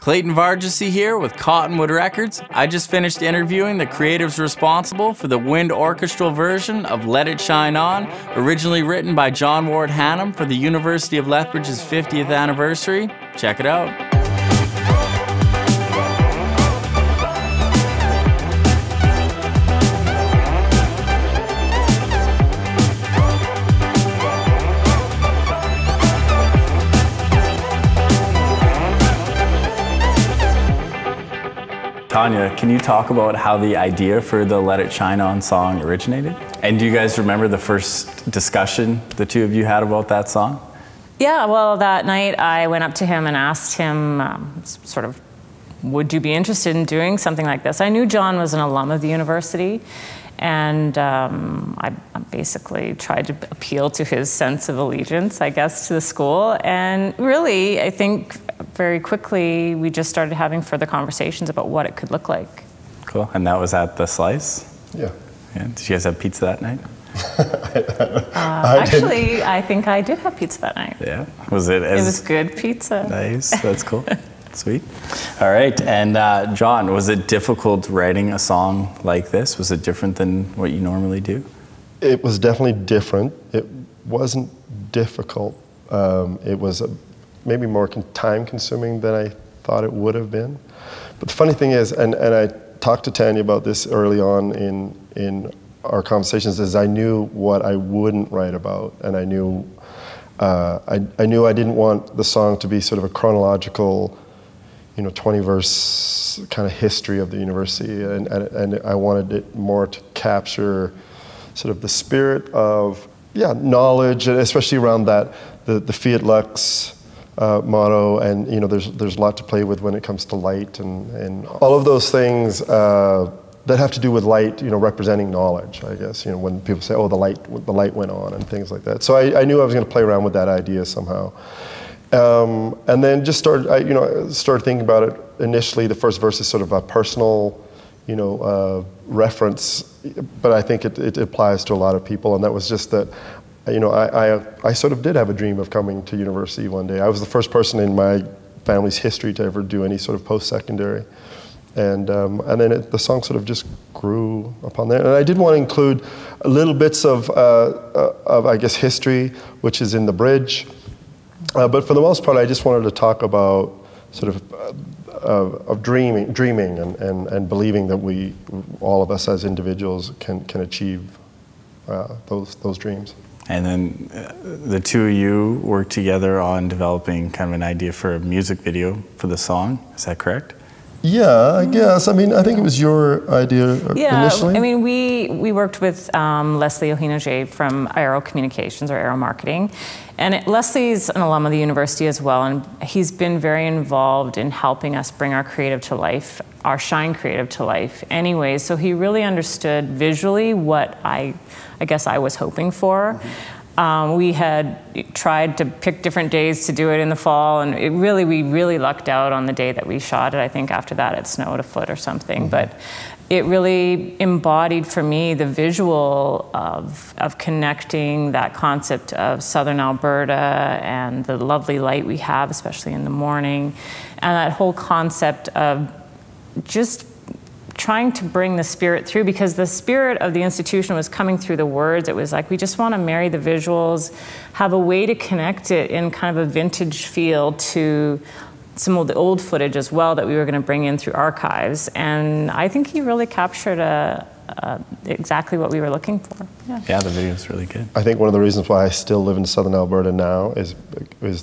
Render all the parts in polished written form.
Clayton Vargasy here with Cottonwood Records. I just finished interviewing the creatives responsible for the wind orchestral version of Let It Shine On, originally written by John Wort Hannam for the University of Lethbridge's 50th anniversary. Check it out. Tanya, can you talk about how the idea for the Let It Shine On song originated? And do you guys remember the first discussion the two of you had about that song? Yeah, well, that night I went up to him and asked him sort of, would you be interested in doing something like this? I knew John was an alum of the university, and I basically tried to appeal to his sense of allegiance, I guess, to the school. And really, I think very quickly, we just started having further conversations about what it could look like. Cool. And that was at the Slice? Yeah. Did you guys have pizza that night? Actually, I think I did have pizza that night. Yeah. Was it? It was good pizza. Nice. That's cool. Sweet. All right. And John, was it difficult writing a song like this? Was it different than what you normally do? It was definitely different. It wasn't difficult. It was maybe more time-consuming than I thought it would have been. But the funny thing is, and I talked to Tanya about this early on in our conversations, is I knew what I wouldn't write about, and I knew I didn't want the song to be sort of a chronological, 20-verse kind of history of the university, and I wanted it more to capture sort of the spirit of knowledge, especially around that the Fiat Lux motto, and there's a lot to play with when it comes to light and all of those things that have to do with light, representing knowledge, I guess. When people say, oh, the light went on and things like that. So I knew I was going to play around with that idea somehow. And then just started thinking about it. Initially, the first verse is sort of a personal, reference, but I think it applies to a lot of people, and that was just that, I sort of did have a dream of coming to university one day. I was the first person in my family's history to ever do any sort of post-secondary, and then the song sort of just grew upon that. And I did want to include little bits of I guess history, which is in the bridge. But for the most part, I just wanted to talk about sort of dreaming and believing that all of us as individuals can achieve those dreams. And then the two of you worked together on developing kind of an idea for a music video for the song. Is that correct? Yeah, I guess. I think it was your idea initially. Yeah, we worked with Leslie Ohinoje from Aero Communications or Aero Marketing. And Leslie's an alum of the university as well, and he's been very involved in helping us bring our creative to life, our Shine creative to life anyway. So he really understood visually what I guess I was hoping for. We had tried to pick different days to do it in the fall, and we really lucked out on the day that we shot it. I think after that it snowed a foot or something, but it really embodied for me the visual of connecting that concept of southern Alberta and the lovely light we have, especially in the morning, and that whole concept of just trying to bring the spirit through, because the spirit of the institution was coming through the words. It was like, we just want to marry the visuals, have a way to connect it in kind of a vintage feel to some of the old footage as well that we were going to bring in through archives. And I think he really captured exactly what we were looking for. Yeah, the video is really good. I think one of the reasons why I still live in southern Alberta now is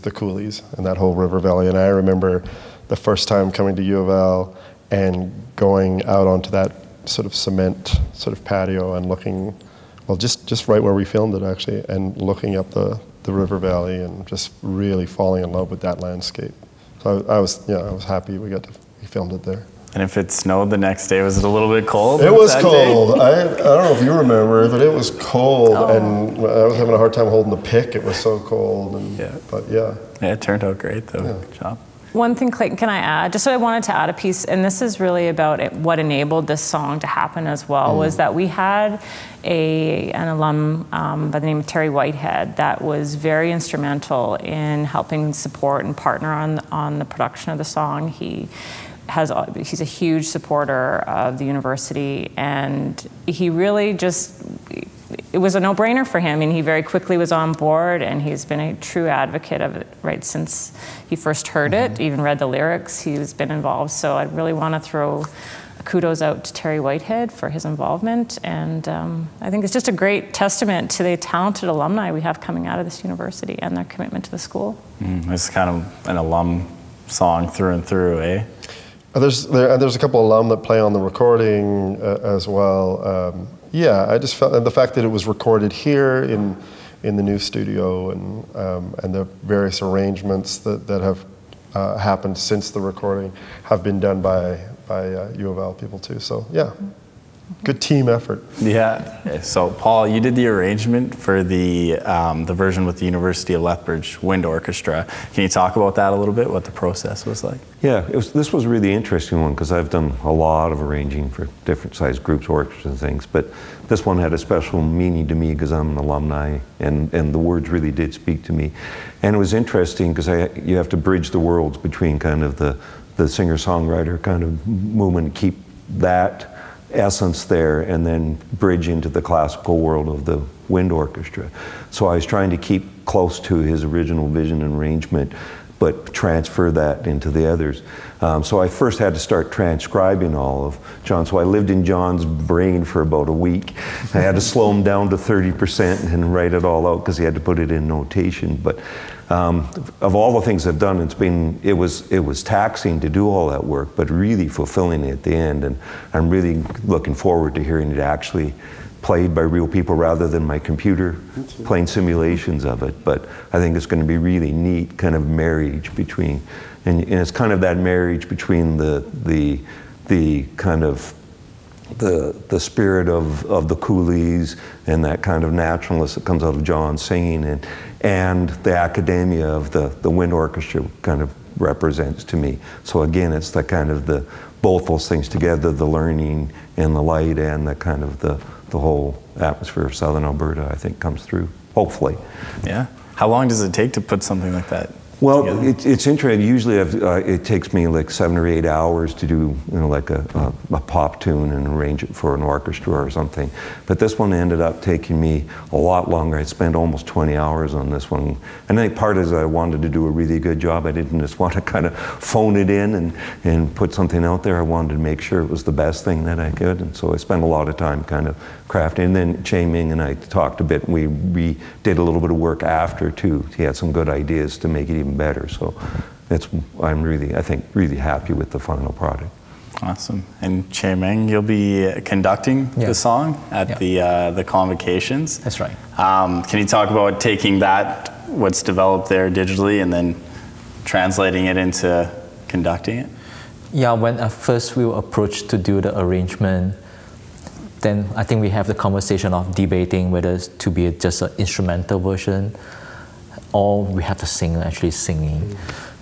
the coulees and that whole river valley. And I remember the first time coming to U of L and going out onto that sort of cement sort of patio and looking, well, just right where we filmed it actually, and looking up the river valley and just really falling in love with that landscape. So I was happy we filmed it there. And if it snowed the next day, was it a little bit cold? It was cold. I don't know if you remember, but it was cold, and I was having a hard time holding the pick. It was so cold, but yeah. Yeah, it turned out great though. Yeah. Good job. One thing, Clayton, can I add? Just so I wanted to add a piece, and this is really about what enabled this song to happen as well, was that we had an alum by the name of Terry Whitehead that was very instrumental in helping support and partner on the production of the song. He's a huge supporter of the university, and he really it was a no-brainer for him, and he very quickly was on board, and he's been a true advocate of it right since he first heard it, even read the lyrics. He's been involved, so I really want to throw kudos out to Terry Whitehead for his involvement, and I think it's just a great testament to the talented alumni we have coming out of this university and their commitment to the school. It's kind of an alum song through and through, eh? There's a couple alum that play on the recording as well. Yeah, I just felt, and the fact that it was recorded here in the new studio, and the various arrangements that have happened since the recording have been done by U of L people too. So yeah, good team effort. Yeah. So Paul, you did the arrangement for the version with the University of Lethbridge Wind Orchestra. Can you talk about that a little bit? What the process was like? Yeah, this was a really interesting one because I've done a lot of arranging for different sized groups, orchestras, and things. But this one had a special meaning to me because I'm an alumni, and the words really did speak to me. And it was interesting because you have to bridge the worlds between kind of the singer-songwriter kind of movement, keep that essence there, and then bridge into the classical world of the wind orchestra. So I was trying to keep close to his original vision and arrangement, but transfer that into the others. So I first had to start transcribing all of John. So I lived in John's brain for about a week. I had to slow him down to 30% and write it all out because he had to put it in notation. But of all the things I've done, it was taxing to do all that work, but really fulfilling at the end. And I'm really looking forward to hearing it actually played by real people rather than my computer playing simulations of it. But I think it's going to be really neat kind of marriage between, and it's kind of that marriage between the kind of the spirit of the coolies and that kind of naturalness that comes out of John singing, and the academia of the wind orchestra kind of represents to me. So again, it's the kind of both those things together, the learning and the light and the kind of the whole atmosphere of Southern Alberta, I think, comes through, hopefully. Yeah. How long does it take to put something like that Well, together? it's interesting. Usually it takes me like 7 or 8 hours to do, like a pop tune and arrange it for an orchestra or something. But this one ended up taking me a lot longer. I spent almost 20 hours on this one. And I think part is I wanted to do a really good job. I didn't just want to kind of phone it in and put something out there. I wanted to make sure it was the best thing that I could. And so I spent a lot of time kind of crafting. And then Chee Meng and I talked a bit, and we did a little bit of work after too. He had some good ideas to make it even better. So I'm really, I think, really happy with the final product. Awesome. And Chee Meng, you'll be conducting the song at the convocations. That's right. Can you talk about taking what's developed there digitally, and then translating it into conducting it? Yeah, when at first we were approached to do the arrangement, then I think we have the conversation of debating whether to be just an instrumental version or we have the singer actually singing.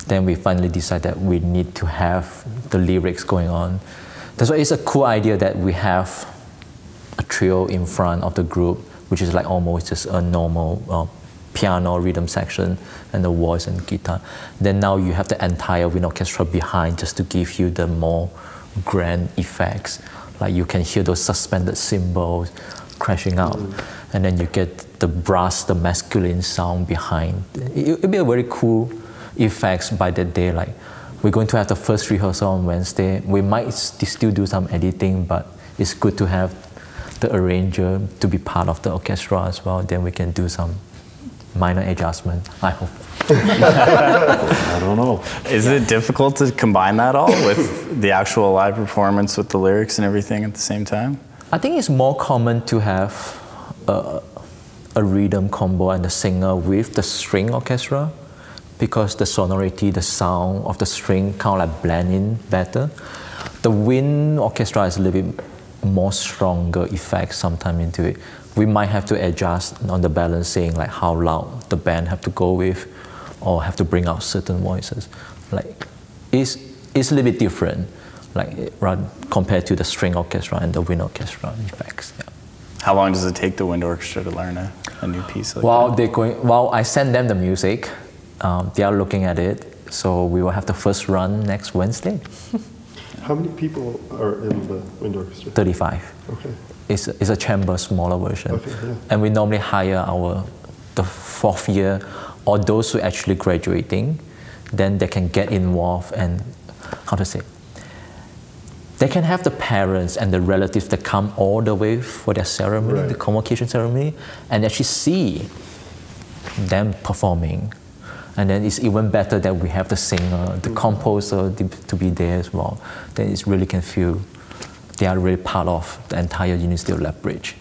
Then we finally decided that we need to have the lyrics going on. That's why it's a cool idea that we have a trio in front of the group, which is like almost just a normal piano rhythm section and the voice and guitar. Then now you have the entire wind orchestra behind just to give you the more grand effects. Like you can hear those suspended cymbals crashing out, and then you get the brass, the masculine sound behind. It'll be a very cool effects by that day. Like we're going to have the first rehearsal on Wednesday. We might still do some editing, but it's good to have the arranger to be part of the orchestra as well. Then we can do some minor adjustment, I hope. I don't know. Is it difficult to combine that all with the actual live performance with the lyrics and everything at the same time? I think it's more common to have a rhythm combo and the singer with the string orchestra, because the sonority, the sound of the string kind of like blend in better. The wind orchestra is a little bit more stronger effects sometimes into it. We might have to adjust on the balancing, like how loud the band have to go with, or have to bring out certain voices. Like it's a little bit different, like compared to the string orchestra and the wind orchestra effects. Yeah. How long does it take the wind orchestra to learn a new piece like that? Well, I send them the music. They are looking at it, so we will have the first run next Wednesday. How many people are in the wind orchestra? 35. Okay. It's a chamber, smaller version. Okay, yeah. And we normally hire the fourth year or those who are actually graduating, then they can get involved and, how to say, they can have the parents and the relatives that come all the way for their ceremony, the convocation ceremony, and actually see them performing. And then it's even better that we have the singer, the composer to be there as well. Then it really can feel they are really part of the entire University of Lethbridge.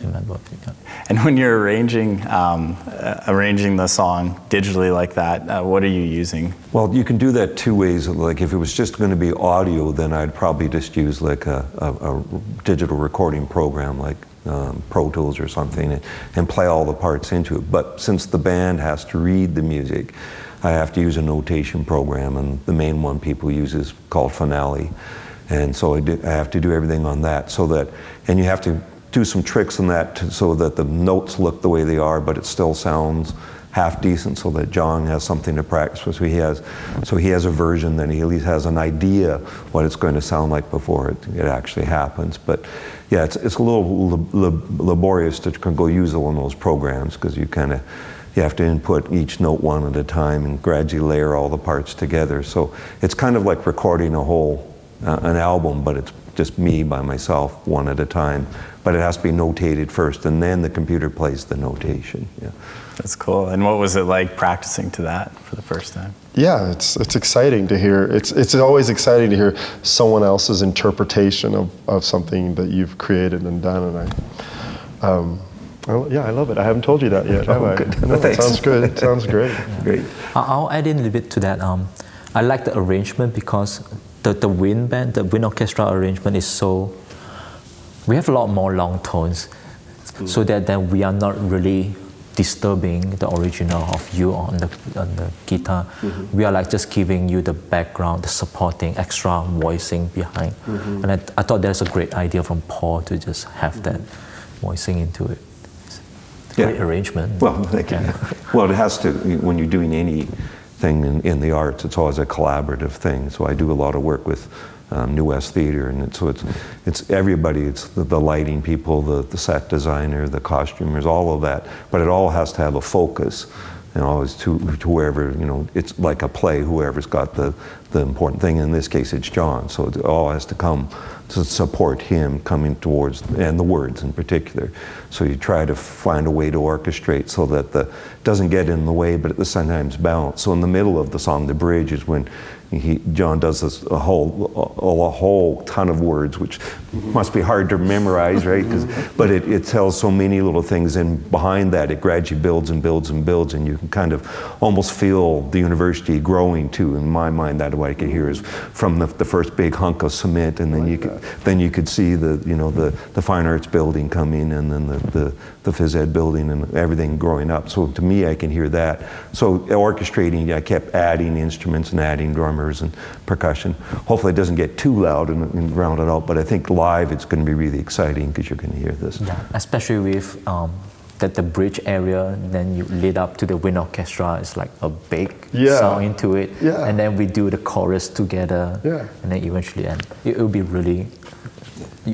Remember? Yeah. And when you're arranging the song digitally like that, what are you using? Well, you can do that two ways. Like if it was just going to be audio, then I'd probably just use like a digital recording program like Pro Tools or something and play all the parts into it. But since the band has to read the music, I have to use a notation program, and the main one people use is called Finale. And so I have to do everything on that and you have to do some tricks in that so that the notes look the way they are, but it still sounds half decent so that John has something to practice with. So he has a version that he at least has an idea what it's going to sound like before it actually happens. But yeah, it's a little laborious to go use one of those programs because you have to input each note one at a time and gradually layer all the parts together. So it's kind of like recording an album, but it's just me by myself, one at a time. But it has to be notated first, and then the computer plays the notation. Yeah. That's cool. And what was it like practicing to that for the first time? Yeah, it's exciting to hear. It's always exciting to hear someone else's interpretation of something that you've created and done. And I love it. I haven't told you that yet, have I? Good. No, it sounds good. It sounds great. Yeah. Great. I'll add in a little bit to that. I like the arrangement because the wind band, the wind orchestra arrangement is so. We have a lot more long tones, so that then we are not really disturbing the original of you on the guitar. We are like just giving you the background, the supporting, extra voicing behind. And I thought that's a great idea from Paul to just have that voicing into it. It's a great arrangement. Well, thank you. Well, it has to, when you're doing anything in the arts, it's always a collaborative thing. So I do a lot of work with New West Theatre, and so it's everybody. It's the lighting people, the set designer, the costumers, all of that. But it all has to have a focus, and always to whoever, it's like a play. Whoever's got the important thing. In this case, it's John. So it all has to come to support him coming towards, and the words in particular. So you try to find a way to orchestrate so that it doesn't get in the way, but at the same time it's balanced. So in the middle of the song, the bridge is when John does this a whole ton of words, which must be hard to memorize, right? But it tells so many little things, and behind that it gradually builds and builds and builds, and you can kind of almost feel the university growing too. In my mind, that's what I could hear is from the first big hunk of cement, and then you could see the fine arts building coming, and then the phys ed building, and everything growing up. So to me, I can hear that. So orchestrating, I kept adding instruments and adding drummers and percussion. Hopefully it doesn't get too loud and drown it out, but I think live it's going to be really exciting because you're going to hear this. Yeah, especially with the bridge area, then you lead up to the wind orchestra. It's like a big sound into it, and then we do the chorus together, and then eventually it will be really.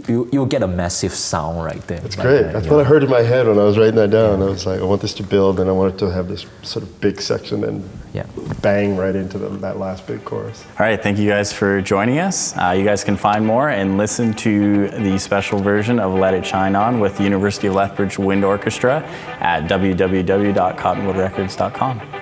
You'll get a massive sound right there. It's great. That's what I heard in my head when I was writing that down. I was like, I want this to build, and I want it to have this sort of big section and bang right into that last big chorus. All right, thank you guys for joining us. You guys can find more and listen to the special version of Let It Shine On with the University of Lethbridge Wind Orchestra at www.cottonwoodrecords.com.